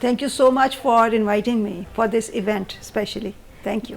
Thank you so much for inviting me for this event especially. Thank you.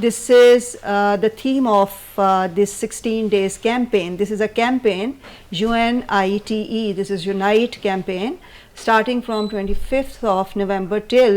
this is the theme of this 16 days campaign. This is a campaign, UNITE, this is Unite campaign, starting from 25th of November till,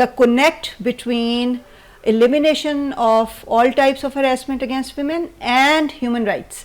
the connect between elimination of all types of harassment against women and human rights,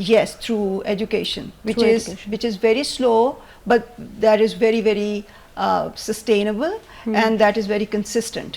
yes, through education, which is very slow, but that is very sustainable and that is very consistent.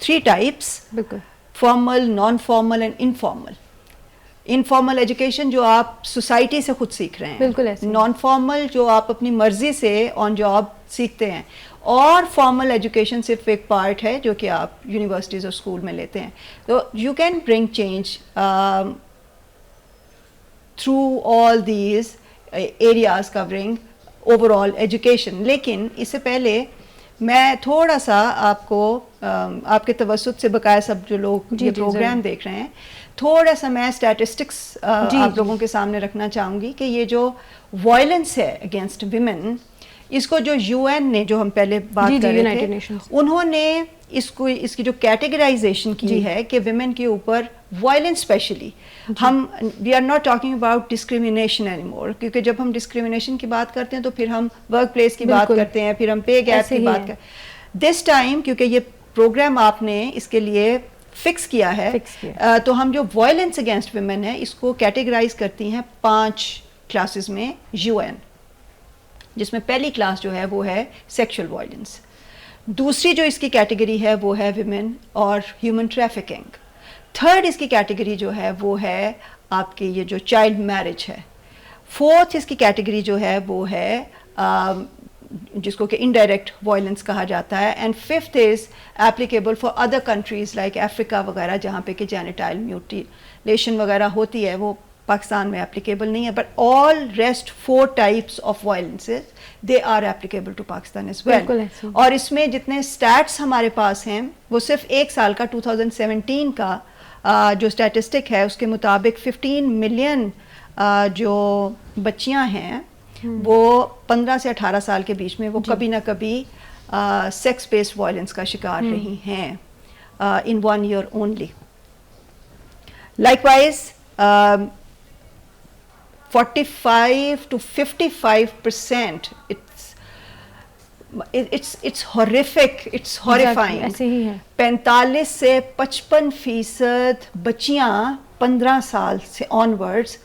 3 types, formal, non-formal and informal. Informal education جو آپ society سے خود سیکھ رہے ہیں, بالکل ایسے, non formal جو آپ اپنی مرضی سے آن جاب سیکھتے ہیں, اور فارمل ایجوکیشن صرف ایک پارٹ ہے جو کہ آپ یونیورسٹیز اور اسکول میں لیتے ہیں. تو you can bring change through all these areas covering over all education. لیکن اس سے پہلے میں تھوڑا سا آپ کو آپ کے توسط سے بقایا سب جو لوگ یہ پروگرام دیکھ رہے ہیں, تھوڑا سا میں اسٹیٹسٹکس آپ لوگوں کے سامنے رکھنا چاہوں گی کہ یہ جو وائلنس ہے اگینسٹ ویمن, اس کو جو یو این نے, جو ہم پہلے بات کر رہے تھے, انہوں نے اس کی جو کیٹیگرائزیشن کی ہے کہ ویمن کے اوپر وائلنس اسپیشلی, ہم we are not talking about discrimination any more, کیونکہ جب ہم ڈسکریمنیشن کی بات کرتے ہیں تو پھر ہم ورک پلیس کی بات کرتے ہیں, پھر ہم پے گیپ کی بات کرتے ہیں. دس ٹائم کیونکہ یہ پروگرام آپ نے اس کے لیے فکس کیا ہے, تو ہم جو وائلنس اگینسٹ ویمن ہے اس کو کیٹیگرائز کرتی ہیں 5 کلاسز میں یو این, جس میں پہلی کلاس جو ہے وہ ہے سیکشل وائلنس. دوسری جو اس کی کیٹیگری ہے وہ ہے ویمن اور ہیومن ٹریفکنگ. تھرڈ اس کی کیٹیگری جو ہے وہ ہے آپ کی یہ جو چائلڈ میرج ہے. فورتھ اس کی کیٹیگری جو ہے وہ ہے جس کو کہ انڈائریکٹ وائلنس کہا جاتا ہے. And fifth is applicable for other countries like افریقہ وغیرہ, جہاں پہ کہ جینیٹائل میوٹیلیشن وغیرہ ہوتی ہے, وہ پاکستان میں اپلیکیبل نہیں ہے. But all rest 4 types of violences they are applicable to Pakistan as well. اور اس میں جتنے اسٹیٹس ہمارے پاس ہیں وہ صرف 1 سال کا 2017 کا جو اسٹیٹسٹک ہے اس کے مطابق 15 ملین جو بچیاں ہیں وہ 15 سے 18 سال کے بیچ میں وہ کبھی نہ کبھی سیکس بیسڈ وائلنس کا شکار رہی ہیں in 1 year only. Likewise, 45 to 55%, it's horrific, it's horrifying. ایسے ہی ہے. 45 سے 55% بچیاں 15 سال سے آنورڈز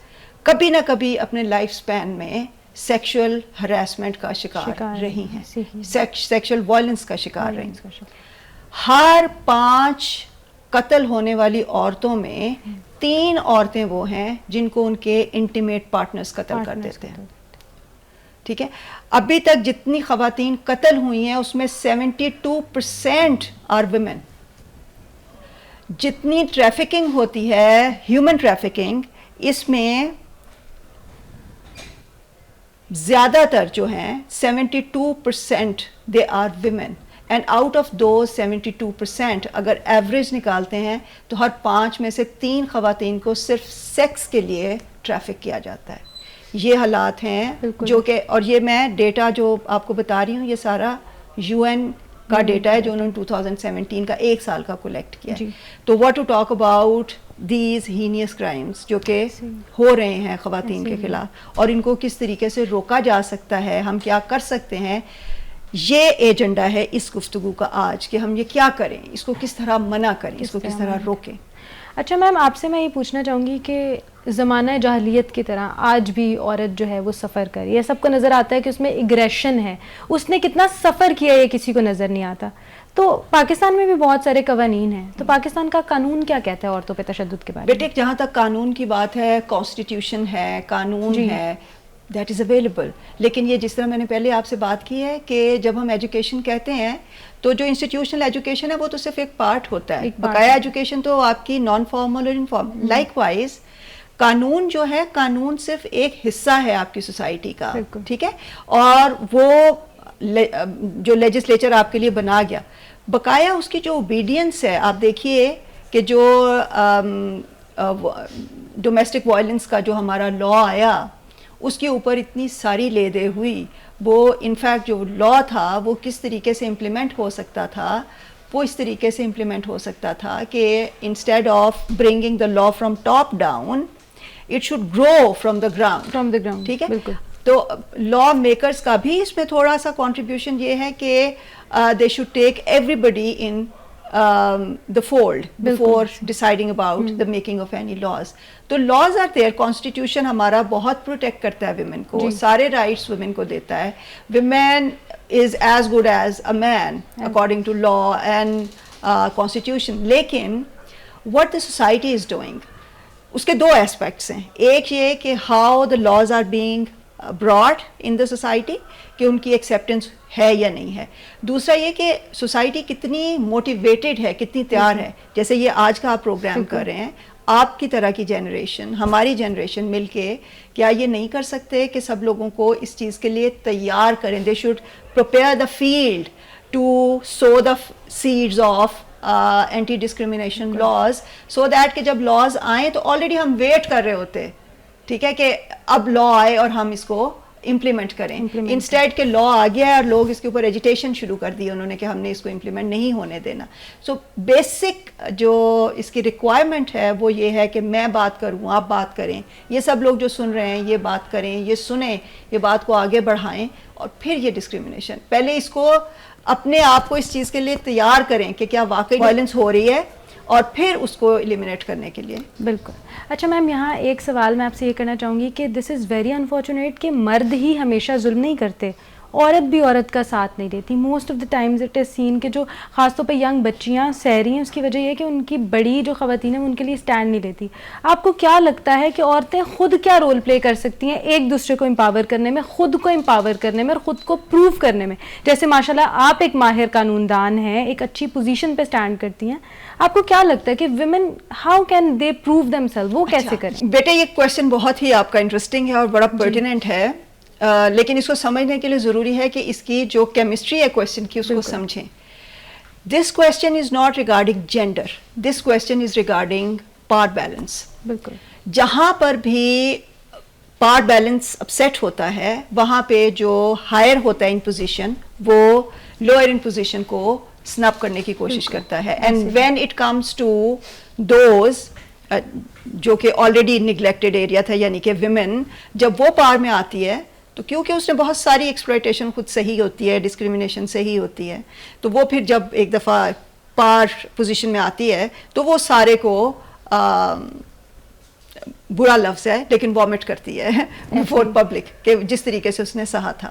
کبھی نہ کبھی اپنے لائف سپین میں سیکشل ہراسمنٹ کا شکار رہی ہیں, سیکشل وائلنس کا شکار رہی ہیں. ہر 5 قتل ہونے والی عورتوں میں 3 عورتیں وہ ہیں جن کو ان کے انٹیمیٹ پارٹنرز قتل کر دیتے ہیں. ٹھیک ہے, ابھی تک جتنی خواتین قتل ہوئی ہیں اس میں 72% آر ویمن. جتنی ٹریفکنگ ہوتی ہے, ہیومن ٹریفکنگ, اس میں زیادہ تر جو ہیں 72% they are women. And out of those 72% اگر ایوریج نکالتے ہیں تو ہر 5 میں سے 3 خواتین کو صرف سیکس کے لیے ٹریفک کیا جاتا ہے. یہ حالات ہیں جو کہ, اور یہ میں ڈیٹا جو آپ کو بتا رہی ہوں یہ سارا یو این کا ڈیٹا ہے جو انہوں نے 2017 کا 1 سال کا کولیکٹ کیا ہے. تو what to talk about these heinous crimes جو کہ ہو رہے ہیں خواتین کے خلاف, اور ان کو کس طریقے سے روکا جا سکتا ہے, ہم کیا کر سکتے ہیں. یہ ایجنڈا ہے اس گفتگو کا آج کہ ہم یہ کیا کریں, اس کو کس طرح منع کریں, اس کو کس طرح روکیں. اچھا میم, آپ سے میں یہ پوچھنا چاہوں گی کہ زمانہ جاہلیت کی طرح آج بھی عورت جو ہے وہ سفر کر رہی ہے, سب کو نظر آتا ہے کہ اس میں اگریشن ہے, اس نے کتنا سفر کیا یہ کسی کو نظر نہیں آتا. تو پاکستان میں بھی بہت سارے قوانین ہیں, تو پاکستان کا قانون کیا کہتا ہے عورتوں پہ تشدد کے بارے میں؟ بیٹے جہاں تک قانون کی بات ہے, کانسٹیٹیوشن ہے, قانون ہے, دیٹ از اویلیبل. لیکن یہ جس طرح میں نے پہلے آپ سے بات کی ہے کہ جب ہم ایجوکیشن کہتے ہیں تو جو انسٹیٹیوشنل ایجوکیشن ہے وہ تو صرف ایک پارٹ ہوتا ہے, بقایا ایجوکیشن تو آپ کی نان فارمل اور انفارمل. لائک وائز قانون جو ہے, قانون صرف ایک حصہ ہے آپ کی سوسائٹی کا, ٹھیک ہے, اور وہ جو لیجسلیچر آپ کے لیے بنا گیا, بقایا اس کی جو اوبیڈینس ہے. آپ دیکھیے کہ جو ڈومیسٹک وائلنس کا جو ہمارا لا آیا اس کے اوپر اتنی ساری لے دے ہوئی, وہ انفیکٹ جو لا تھا وہ کس طریقے سے امپلیمنٹ ہو سکتا تھا, وہ اس طریقے سے امپلیمنٹ ہو سکتا تھا کہ instead of bringing the law from top down it should grow from the ground. ٹھیک ہے, تو لا میکرز کا بھی اس میں تھوڑا سا کنٹریبیوشن یہ ہے کہ they should take everybody in the fold before deciding about the making of any laws. تو laws are there, constitution ہمارا بہت پروٹیکٹ کرتا ہے women کو, سارے rights women کو دیتا ہے. women is as good as a man according to law and constitution. لیکن what the society is doing, اس کے 2 ایسپیکٹس ہیں. ایک یہ کہ how the laws are being brought in the society, کہ ان کی ایکسیپٹنس ہے یا نہیں ہے. دوسرا یہ کہ سوسائٹی کتنی موٹیویٹڈ ہے, کتنی تیار ہے. جیسے یہ آج کا آپ پروگرام کر رہے ہیں, آپ کی طرح کی جنریشن, ہماری جنریشن مل کے کیا یہ نہیں کر سکتے کہ سب لوگوں کو اس چیز کے لیے تیار کریں. They should prepare the field to sow the seeds of anti discrimination laws, so that کہ جب لاز آئیں تو آلریڈی ہم ویٹ کر رہے ہوتے, ٹھیک ہے, کہ اب لا آئے اور ہم اس کو امپلیمنٹ کریں. انسٹیڈ کہ لا آ گیا ہے اور لوگ اس کے اوپر ایجیٹیشن شروع کر دی انہوں نے کہ ہم نے اس کو امپلیمنٹ نہیں ہونے دینا. سو بیسک جو اس کی ریکوائرمنٹ ہے وہ یہ ہے کہ میں بات کروں, آپ بات کریں, یہ سب لوگ جو سن رہے ہیں یہ بات کریں, یہ سنیں, یہ بات کو آگے بڑھائیں, اور پھر یہ ڈسکریمنیشن پہلے اس کو اپنے آپ کو اس چیز کے لیے تیار کریں کہ کیا واقعی وائلنس ہو رہی ہے, اور پھر اس کو ایلیمنیٹ کرنے کے لیے. بالکل. اچھا میم, یہاں ایک سوال میں آپ سے یہ کرنا چاہوں گی کہ دس از ویری انفارچونیٹ کہ مرد ہی ہمیشہ ظلم نہیں کرتے, عورت بھی عورت کا ساتھ نہیں دیتی. Most of the times it is seen کہ جو خاص طور پہ ینگ بچیاں سہ رہی ہیں, اس کی وجہ یہ ہے کہ ان کی بڑی جو خواتین ہیں ان کے لیے اسٹینڈ نہیں لیتی. آپ کو کیا لگتا ہے کہ عورتیں خود کیا رول پلے کر سکتی ہیں ایک دوسرے کو امپاور کرنے میں, خود کو امپاور کرنے میں اور خود کو پروو کرنے میں؟ جیسے ماشاء اللہ آپ ایک ماہر قانون دان ہیں, ایک اچھی پوزیشن پہ اسٹینڈ کرتی ہیں, آپ کو کیا لگتا ہے کہ women how can they prove them self, وہ کیسے کریں؟ بیٹے یہ کویشچن بہت ہی آپ کا انٹرسٹنگ ہے اور بڑا پرٹیننٹ ہے, لیکن اس کو سمجھنے کے لیے ضروری ہے کہ اس کی جو کیمسٹری ہے کویشچن کی اس کو سمجھیں. This question is not regarding gender, this question is regarding power balance. بالکل. جہاں پر بھی پاور بیلنس اپسیٹ ہوتا ہے وہاں پہ جو ہائر ہوتا ہے ان پوزیشن وہ لوئر ان پوزیشن کو سنپ کرنے کی کوشش کرتا ہے. And when it comes to those جو کہ آلریڈی نگلیکٹڈ ایریا تھا, یعنی کہ ویمن, جب وہ پاور میں آتی ہے تو کیونکہ اس نے بہت ساری ایکسپلائٹیشن خود صحیح ہوتی ہے, ڈسکریمنیشن صحیح ہوتی ہے, تو وہ پھر جب ایک دفعہ پاور پوزیشن میں آتی ہے تو وہ سارے کو برا لفظ ہے لیکن وامٹ کرتی ہے بفور پبلک کہ جس طریقے سے اس نے سہا تھا.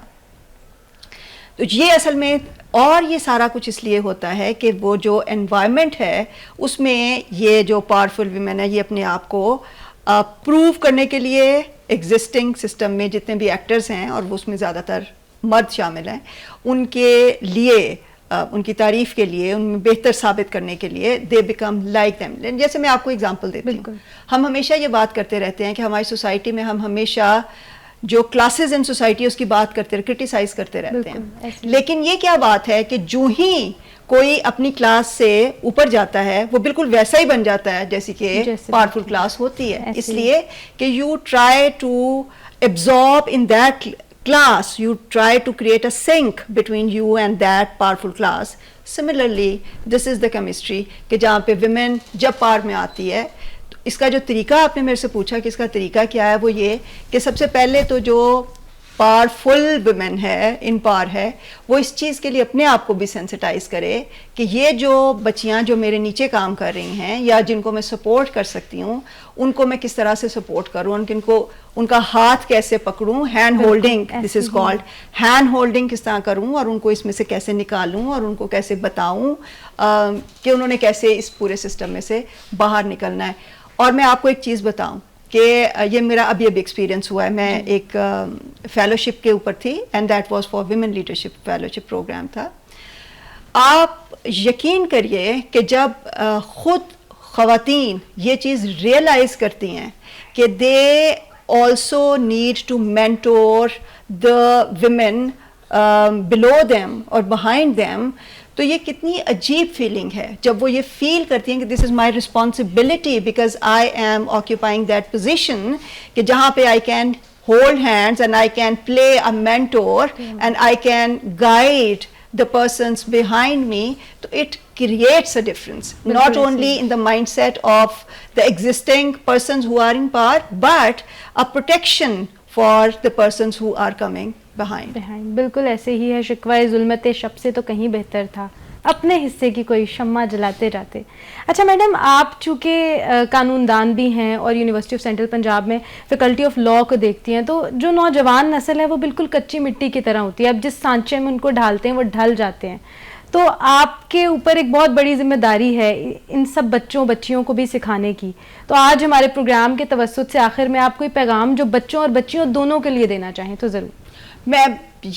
تو یہ اصل میں, اور یہ سارا کچھ اس لیے ہوتا ہے کہ وہ جو انوائرمنٹ ہے اس میں یہ جو پاورفل ویمن ہے یہ اپنے آپ کو پروو کرنے کے لیے ایگزسٹنگ سسٹم میں جتنے بھی ایکٹرز ہیں, اور وہ اس میں زیادہ تر مرد شامل ہیں, ان کے لیے, ان کی تعریف کے لیے, ان میں بہتر ثابت کرنے کے لیے دے بیکم لائک دیم. جیسے میں آپ کو ایگزامپل دیتی ہوں, ہم ہمیشہ یہ بات کرتے رہتے ہیں کہ ہماری سوسائٹی میں ہم ہمیشہ جو کلاسز ان سوسائٹی اس کی بات کرتے رہتے, کرٹیسائز کرتے رہتے ہیں. لیکن یہ کیا بات ہے کہ جو ہی کوئی اپنی کلاس سے اوپر جاتا ہے وہ بالکل ویسا ہی بن جاتا ہے جیسے کہ پاورفل کلاس ہوتی ہے, اس لیے کہ you try to absorb in that class, you try to create a sync between you and that powerful class. Similarly, this is the chemistry کہ جہاں پہ women جب پاور میں آتی ہے, تو اس کا جو طریقہ آپ نے میرے سے پوچھا کہ اس کا طریقہ کیا ہے, وہ یہ کہ سب سے پہلے تو جو پاورفل ویمن ہے, ان پاور ہے, وہ اس چیز کے لیے اپنے آپ کو بھی سینسٹائز کرے کہ یہ جو بچیاں جو میرے نیچے کام کر رہی ہیں یا جن کو میں سپورٹ کر سکتی ہوں ان کو میں کس طرح سے سپورٹ کروں, ان کا ہاتھ کیسے پکڑوں, hand holding, this is called hand holding, کس طرح کروں اور ان کو اس میں سے کیسے نکالوں اور ان کو کیسے بتاؤں کہ انہوں نے کیسے اس پورے سسٹم میں سے باہر نکلنا ہے. اور میں آپ کو ایک چیز بتاؤں کہ یہ میرا ابھی ایکسپیرینس ہوا ہے. میں ایک فیلوشپ کے اوپر تھی and that was for women leadership fellowship programme تھا. آپ یقین کریے کہ جب خود خواتین یہ چیز ریئلائز کرتی ہیں کہ they also need to mentor the women below them اور بہائنڈ دیم, تو یہ کتنی عجیب فیلنگ ہے جب وہ یہ فیل کرتی ہیں کہ this is my responsibility because I am occupying that position کہ جہاں پہ I can hold hands and I can play a mentor and I can guide the persons behind me. So it creates a difference, not only in the mindset of the existing persons who are in power, but a protection for the persons who are coming behind. بالکل ایسے ہی ہے. شکوائے ظلمت شب سے تو کہیں بہتر تھا اپنے حصے کی کوئی شمع جلاتے جاتے. اچھا میڈم, آپ چونکہ قانون دان بھی ہیں اور یونیورسٹی آف سینٹرل پنجاب میں فیکلٹی آف لاء کو دیکھتی ہیں, تو جو نوجوان نسل ہے وہ بالکل کچی مٹی کی طرح ہوتی ہے. اب جس سانچے میں ان کو ڈھالتے ہیں وہ ڈھل جاتے ہیں. تو آپ کے اوپر ایک بہت بڑی ذمہ داری ہے ان سب بچیوں کو بھی سکھانے کی. تو آج ہمارے پروگرام کے توسط سے آخر میں آپ کوئی پیغام جو بچوں اور بچیوں دونوں کے لیے دینا چاہیں تو ضرور. میں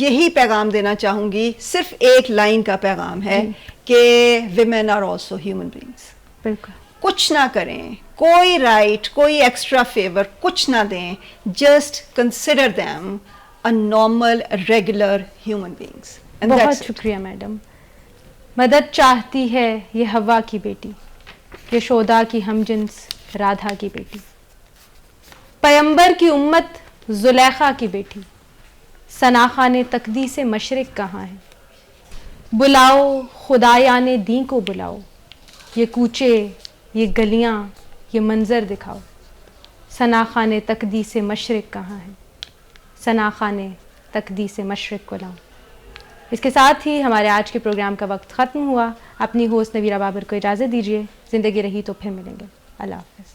یہی پیغام دینا چاہوں گی, صرف ایک لائن کا پیغام ہے کہ women are also human beings. بالکل. کچھ نہ کریں, کوئی رائٹ, کوئی ایکسٹرا فیور کچھ نہ دیں, just consider them a normal regular human beings. بہت شکریہ میڈم. مدد چاہتی ہے یہ حوا کی بیٹی, یشودا کی ہم جنس رادھا کی بیٹی, پیمبر کی امت زلیخا کی بیٹی, ثناخان تقدیس مشرق کہاں ہے, بلاؤ خدایان دین کو بلاؤ, یہ کوچے یہ گلیاں یہ منظر دکھاؤ, ثناخان تقدیس مشرق کہاں ہے, ثناخان تقدیس مشرق کو لاؤ. اس کے ساتھ ہی ہمارے آج کے پروگرام کا وقت ختم ہوا. اپنی ہوسٹ نویرہ بابر کو اجازت دیجیے. زندگی رہی تو پھر ملیں گے. اللہ حافظ.